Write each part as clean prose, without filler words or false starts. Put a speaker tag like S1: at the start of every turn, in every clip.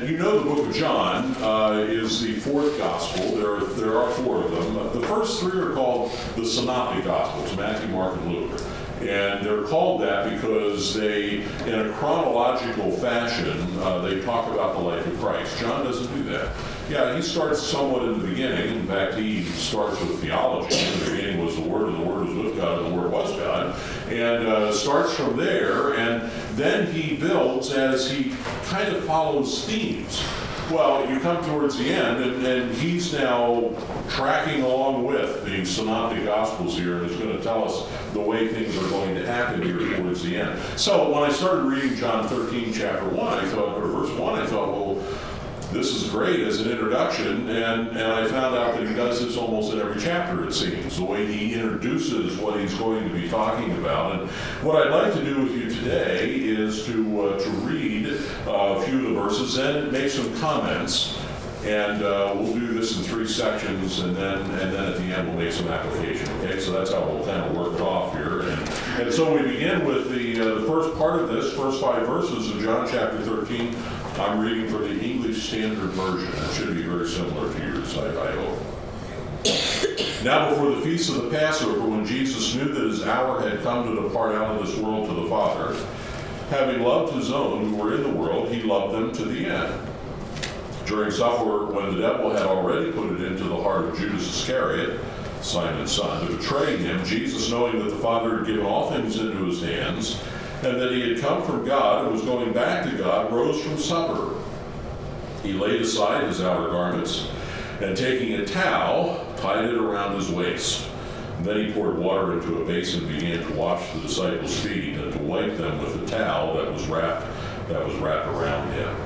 S1: And you know the book of John is the fourth gospel. There are four of them. The first three are called the Synoptic Gospels, Matthew, Mark, and Luke. And they're called that because they, in a chronological fashion, they talk about the life of Christ. John doesn't do that. Yeah, he starts somewhat in the beginning. In fact, he starts with theology. In the beginning was the Word, and the Word was with God, and the Word was God. And starts from there, and then he builds as he kind of follows themes. Well, you come towards the end, and he's now tracking along with the Synoptic Gospels here, and is going to tell us the way things are going to happen here towards the end. So when I started reading John 13, chapter 1, I thought, or verse 1, I thought, well, this is great as an introduction, and I found out that he does this almost in every chapter, it seems, the way he introduces what he's going to be talking about. And what I'd like to do with you today is to read a few of the verses and make some comments, and we'll do this in three sections, and then at the end we'll make some application. Okay, so that's how we'll kind of work it off here. And so we begin with the first part of this, first 5 verses of John chapter 13. I'm reading for the English Standard Version. It should be very similar to yours, I hope. Now before the feast of the Passover, when Jesus knew that his hour had come to depart out of this world to the Father, having loved his own who were in the world, he loved them to the end. During supper, when the devil had already put it into the heart of Judas Iscariot, Simon's son, to betray him, Jesus, knowing that the Father had given all things into his hands, and that he had come from God and was going back to God, rose from supper. He laid aside his outer garments, and taking a towel, tied it around his waist. And then he poured water into a basin and began to wash the disciples' feet and to wipe them with the towel that was wrapped around him.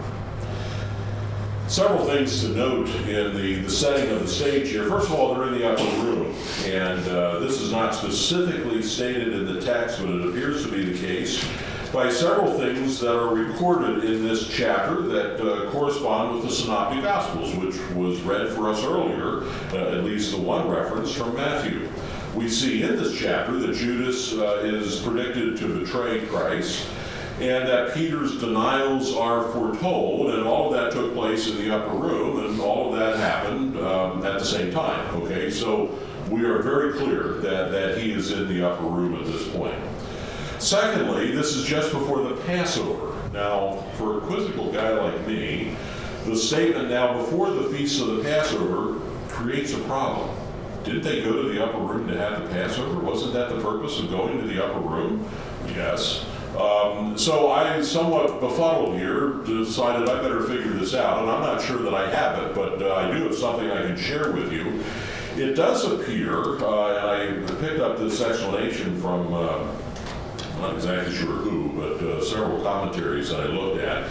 S1: Several things to note in the setting of the stage here. First of all, they're in the upper room, and this is not specifically stated in the text, but it appears to be the case by several things that are recorded in this chapter that correspond with the Synoptic Gospels, which was read for us earlier, at least the one reference from Matthew. We see in this chapter that Judas is predicted to betray Christ, and that Peter's denials are foretold, and all of that took place in the upper room, and all of that happened at the same time. Okay, so we are very clear that he is in the upper room at this point. Secondly, this is just before the Passover. Now, for a quizzical guy like me, the statement now before the feast of the Passover creates a problem. Didn't they go to the upper room to have the Passover? Wasn't that the purpose of going to the upper room? Yes. So I, somewhat befuddled here, decided I better figure this out, and I'm not sure that I have it, but I do have something I can share with you. It does appear, and I picked up this explanation from, I'm not exactly sure who, but several commentaries that I looked at.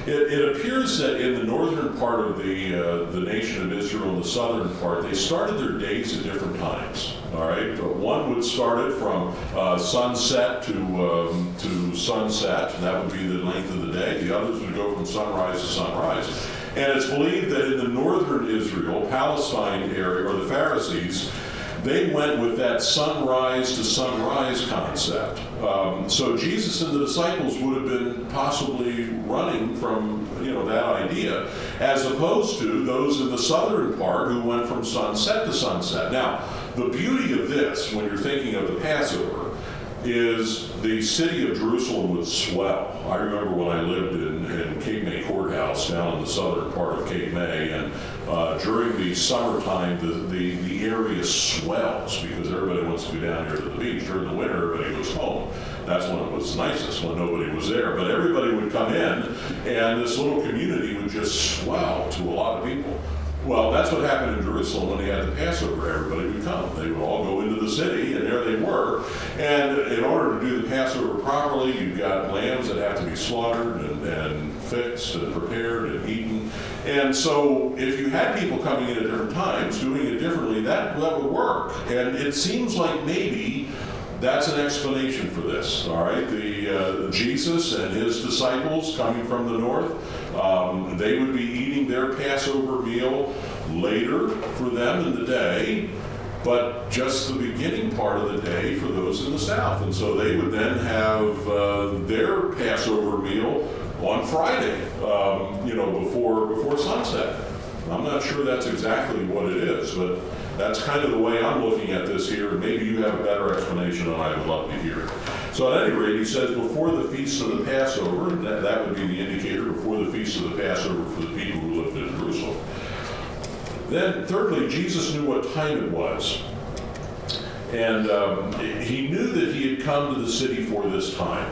S1: It appears that in the northern part of the nation of Israel and the southern part, they started their days at different times. All right, one would start it from sunset to sunset. That would be the length of the day. The others would go from sunrise to sunrise. And it's believed that in the northern Israel, Palestine area, or the Pharisees, they went with that sunrise to sunrise concept. So Jesus and the disciples would have been possibly running from that idea, as opposed to those in the southern part who went from sunset to sunset. Now, the beauty of this, when you're thinking of the Passover, is the city of Jerusalem would swell. I remember when I lived in Cape May Courthouse down in the southern part of Cape May, and during the summertime the area swells because everybody wants to go down here to the beach. During the winter, everybody goes home. That's when it was nicest, when nobody was there. But everybody would come in, and this little community would just swell to a lot of people. Well, that's what happened in Jerusalem when they had the Passover. Everybody would come. They would all go into the city, and there they were. And in order to do the Passover properly, you've got lambs that have to be slaughtered and fixed and prepared and eaten. And so if you had people coming in at different times, doing it differently, that would work. And it seems like maybe that's an explanation for this, all right? Jesus and his disciples coming from the north, they would be eating their Passover meal later for them in the day, but just the beginning part of the day for those in the south. And so they would then have their Passover meal on Friday, before sunset. I'm not sure that's exactly what it is, but that's kind of the way I'm looking at this here, and maybe you have a better explanation, and I would love to hear it. So at any rate, he says before the feast of the Passover, and that would be the indicator, before the feast of the Passover for the people who lived in Jerusalem. Then, thirdly, Jesus knew what time it was. And he knew that he had come to the city for this time.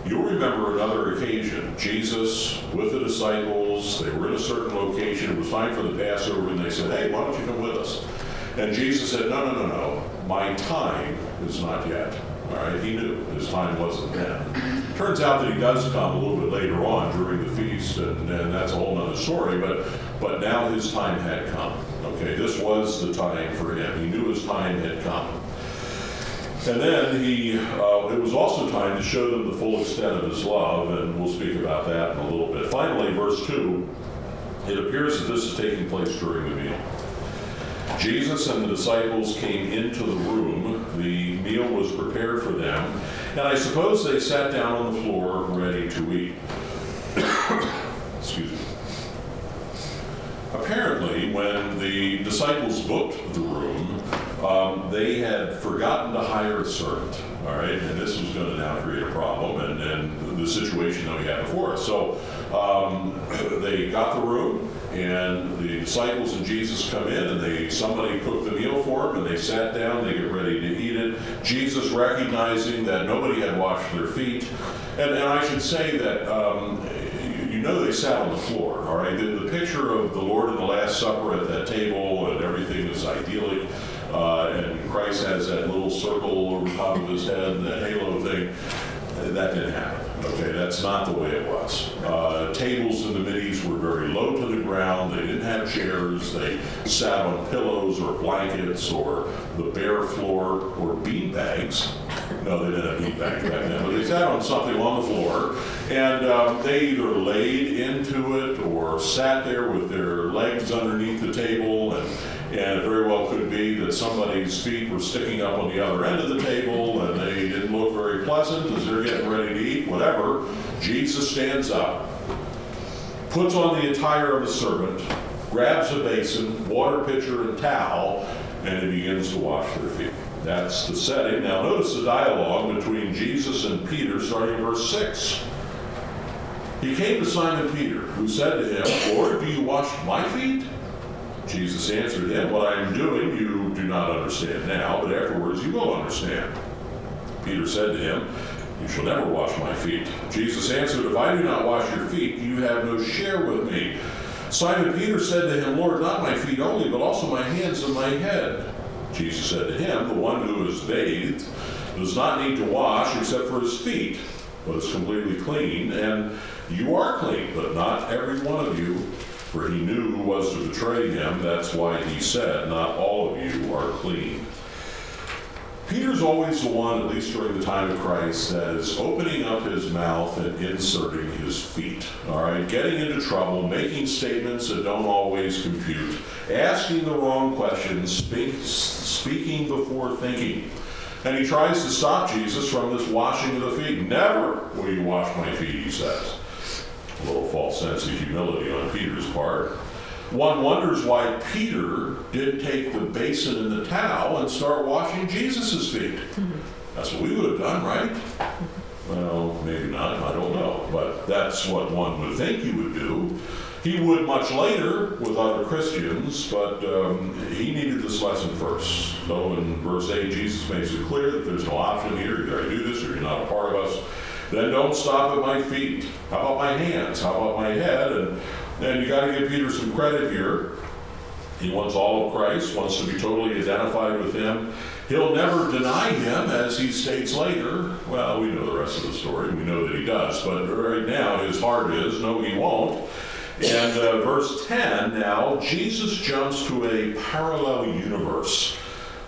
S1: You'll remember another occasion. Jesus with the disciples, they were in a certain location. It was time for the Passover, and they said, hey, why don't you come with us? And Jesus said, no. My time is not yet. All right, he knew his time wasn't then. Turns out that he does come a little bit later on during the feast, and that's a whole other story, but now his time had come. Okay, this was the time for him. He knew his time had come. And then it was also time to show them the full extent of his love, and we'll speak about that in a little bit. Finally, verse 2, it appears that this is taking place during the meal. Jesus and the disciples came into the room. The meal was prepared for them, and I suppose they sat down on the floor ready to eat. Excuse me. Apparently, when the disciples booked the room, they had forgotten to hire a servant, all right? And this was going to now create a problem, and the situation that we had before us. So they got the room, and the disciples and Jesus come in, and somebody cooked the meal for them, and they sat down, they get ready to eat it. Jesus, recognizing that nobody had washed their feet, and I should say that they sat on the floor, all right? The picture of the Lord in the Last Supper at that table, and everything is idyllic, and Christ has that little circle over top of his head, that halo thing, that didn't happen. Okay, that's not the way it was. Tables in the Mideast were very low to the ground. They didn't have chairs. They sat on pillows or blankets or the bare floor or bean bags. No, they didn't have bean bags back then, but they sat on something on the floor, and they either laid into it or sat there with their legs underneath the table, and it very well could be that somebody's feet were sticking up on the other end of the table, and they didn't look very pleasant as they're getting ready to eat, whatever. Jesus stands up, puts on the attire of a servant, grabs a basin, water pitcher, and towel, and he begins to wash their feet. That's the setting. Now notice the dialogue between Jesus and Peter, starting in verse 6. He came to Simon Peter, who said to him, Lord, do you wash my feet? Jesus answered him, what I am doing you do not understand now, but afterwards you will understand. Peter said to him, you shall never wash my feet. Jesus answered, if I do not wash your feet, you have no share with me. Simon Peter said to him, Lord, not my feet only, but also my hands and my head. Jesus said to him, the one who is bathed does not need to wash except for his feet, but is completely clean, and you are clean, but not every one of you. For he knew who was to betray him. That's why he said, not all of you are clean. Peter's always the one, at least during the time of Christ, that is opening up his mouth and inserting his feet. All right, getting into trouble, making statements that don't always compute, asking the wrong questions, speaking before thinking. And he tries to stop Jesus from this washing of the feet. Never will you wash my feet, he says. A little false sense of humility on Peter's part. One wonders why Peter didn't take the basin and the towel and start washing Jesus' feet. That's what we would have done, right? Well, maybe not, I don't know. But that's what one would think he would do. He would much later with other Christians, but he needed this lesson first. So in verse 8, Jesus makes it clear that there's no option here. Either I do this or you're not a part of us. Then don't stop at my feet. How about my hands? How about my head? And you got to give Peter some credit here. He wants all of Christ, wants to be totally identified with him. He'll never deny him, as he states later. Well, we know the rest of the story. We know that he does. But right now, his heart is, no, he won't. And verse 10, now, Jesus jumps to a parallel universe,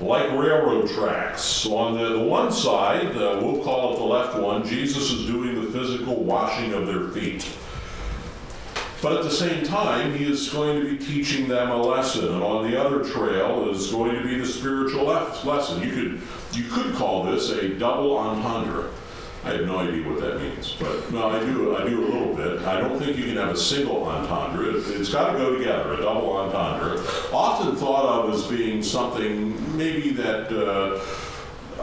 S1: like railroad tracks. So on the one side, we'll call it the left one, Jesus is doing the physical washing of their feet. But at the same time, he is going to be teaching them a lesson. And on the other trail is going to be the spiritual lesson. You could call this a double entendre. I have no idea what that means, but no, I do a little bit. I don't think you can have a single entendre. It's got to go together, a double entendre. Often thought of as being something maybe that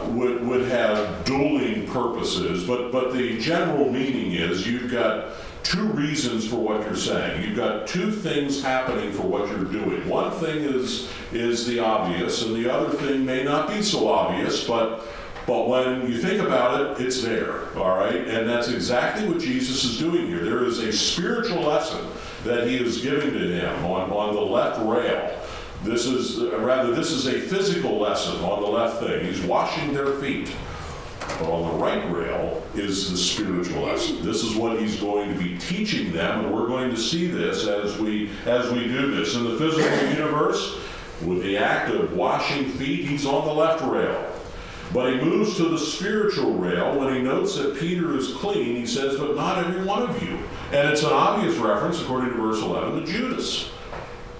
S1: would have dueling purposes, but the general meaning is you've got two reasons for what you're saying. You've got two things happening for what you're doing. One thing is the obvious, and the other thing may not be so obvious, but when you think about it, it's there, all right? And that's exactly what Jesus is doing here. There is a spiritual lesson that he is giving to him on the left rail. This is a physical lesson on the left thing. He's washing their feet. But on the right rail is the spiritual lesson. This is what he's going to be teaching them, and we're going to see this as we do this. In the physical universe, with the act of washing feet, he's on the left rail. But he moves to the spiritual rail when he notes that Peter is clean. He says, but not every one of you. And it's an obvious reference, according to verse 11, to Judas.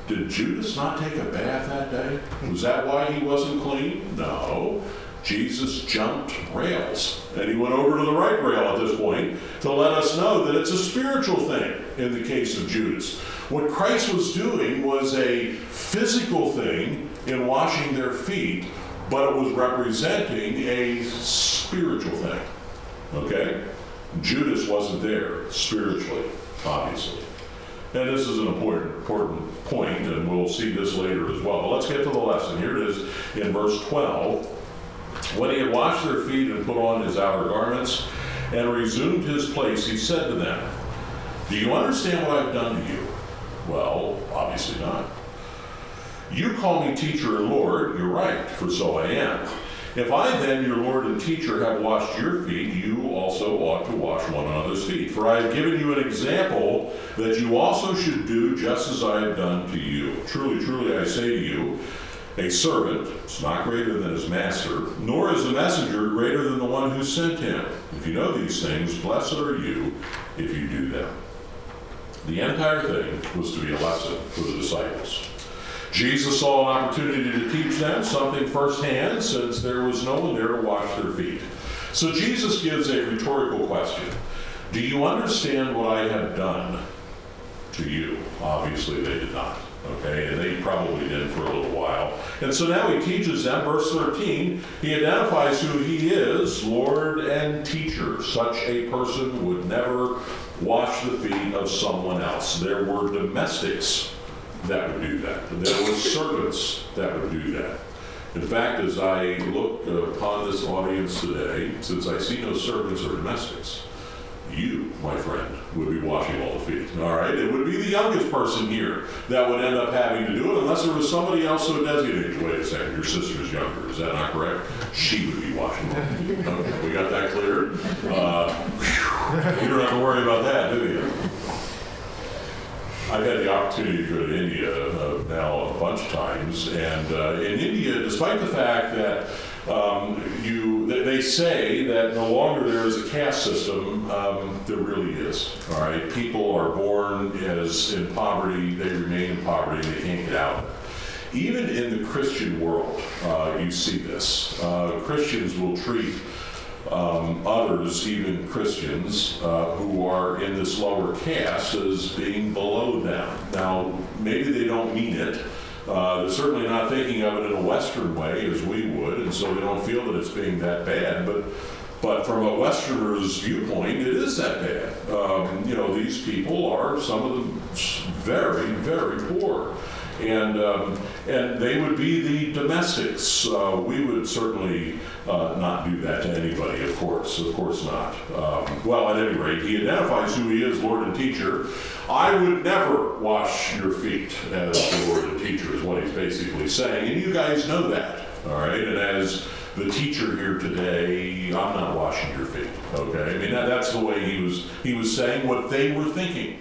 S1: Did Judas not take a bath that day? Was that why he wasn't clean? No. Jesus jumped rails, and he went over to the right rail at this point to let us know that it's a spiritual thing in the case of Judas. What Christ was doing was a physical thing in washing their feet, but it was representing a spiritual thing. Okay? Judas wasn't there spiritually, obviously. And this is an important point, and we'll see this later as well. But let's get to the lesson. Here it is in verse 12. When he had washed their feet and put on his outer garments and resumed his place, he said to them, do you understand what I've done to you? Well, obviously not. You call me teacher and Lord, you're right, for so I am. If I then, your Lord and teacher, have washed your feet, you also ought to wash one another's feet. For I have given you an example that you also should do just as I have done to you. Truly, truly, I say to you, a servant is not greater than his master, nor is a messenger greater than the one who sent him. If you know these things, blessed are you if you do them. The entire thing was to be a lesson for the disciples. Jesus saw an opportunity to teach them something firsthand, since there was no one there to wash their feet. So Jesus gives a rhetorical question. Do you understand what I have done to you? Obviously they did not. Okay, and they probably did for a little while. And so now he teaches them, verse 13, he identifies who he is, Lord and teacher. Such a person would never wash the feet of someone else. There were domestics that would do that. There were servants that would do that. In fact, as I look upon this audience today, since I see no servants or domestics, you, my friend, would be washing all the feet. All right? It would be the youngest person here that would end up having to do it, unless there was somebody else so designated. Wait a second, your sister's younger. Is that not correct? She would be washing all the feet. Okay, we got that cleared. You don't have to worry about that, do you? I've had the opportunity to go to India now a bunch of times, and in India, despite the fact that they say that no longer there is a caste system, there really is. All right, people are born as in poverty, they remain in poverty, they can't get out. Even in the Christian world, you see this. Christians will treat others, even Christians, who are in this lower caste as being below them. Now, maybe they don't mean it. They're certainly not thinking of it in a Western way as we would, and so they don't feel that it's being that bad. But from a Westerner's viewpoint, it is that bad. These people are, some of them, very, very poor. And they would be the domestics. We would certainly not do that to anybody, of course not. Well, at any rate, he identifies who he is, Lord and teacher. I would never wash your feet as the Lord and teacher is what he's basically saying, and you guys know that, all right? And as the teacher here today, I'm not washing your feet, okay? I mean, that's the way he was saying what they were thinking.